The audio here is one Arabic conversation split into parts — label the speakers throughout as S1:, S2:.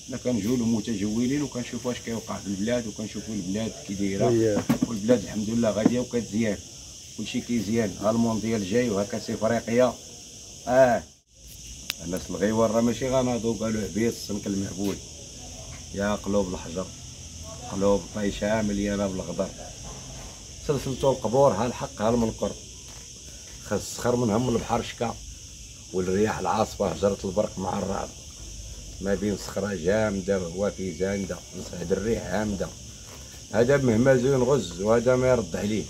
S1: حنا كنجولو متجولين وكنشوفوا اش كيوقع في البلاد وكنشوفوا البلاد كي دايره، والبلاد الحمد لله غاديه وكتزيان، كلشي كيزيان. ها المونديال جاي وها كاس افريقيا. الناس الغيوان راه ماشي غناضو قالوا عبيد السمك المعبود، يا قلوب الحجر قلوب طيشه مليانه بالغدر، سلسلتو القبور ها الحق ها المنكر، خاص سخر منهم البحر شكا، والرياح العاصفه هجرت البرق مع الرعد، ما بين صخره جامده وهواكي زانده نصعد الريح هامده، هذا مهما زين غز وهذا ما يرد عليه،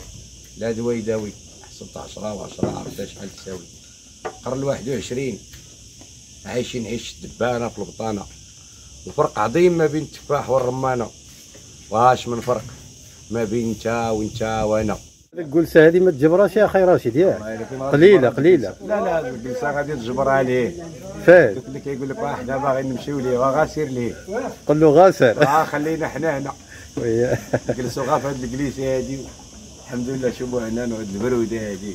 S1: لا دوا يداوي حسبت 10 و10 عرفت شحال تساوي. القرن 21 عايشين عيش الدبانه في البطانه، وفرق عظيم ما بين التفاح والرمانه، واش من فرق ما بين انت وانت وانا.
S2: الجلسه هذه ما تجبرهاش يا اخي راشد ياك؟ قليله.
S1: لا الجلسه غادي تجبر عليه.
S2: فاش
S1: اللي كيقول لك حنا باغيين نمشيو ليه غاسير ليه،
S2: قل له غاسر.
S1: خلينا حنا هنا نجلسوا غا في هاد الجليسه هادي، الحمد لله شوفوا هنا وهاد البروده هادي.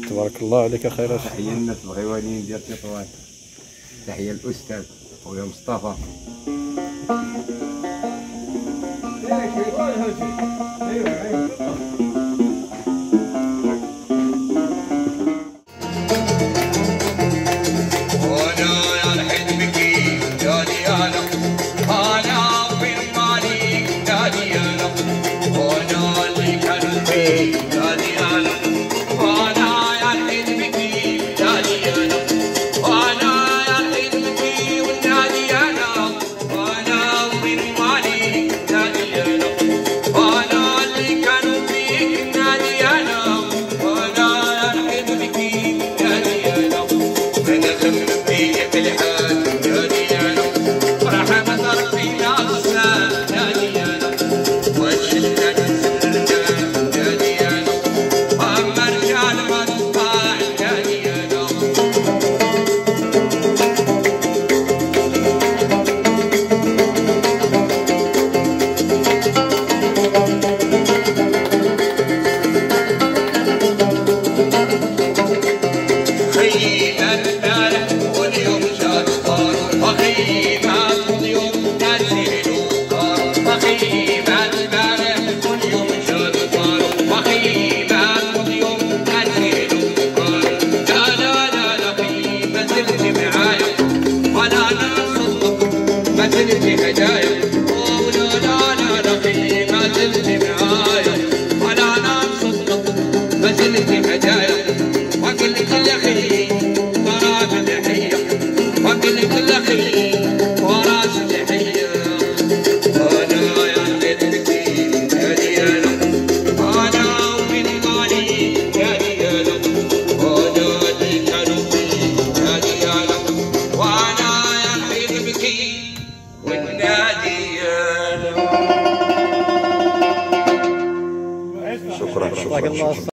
S2: تبارك الله عليك اخي راشد.
S1: تحيه للناس الغيوانيين ديال تطوان، تحيه للاستاذ خويا مصطفى.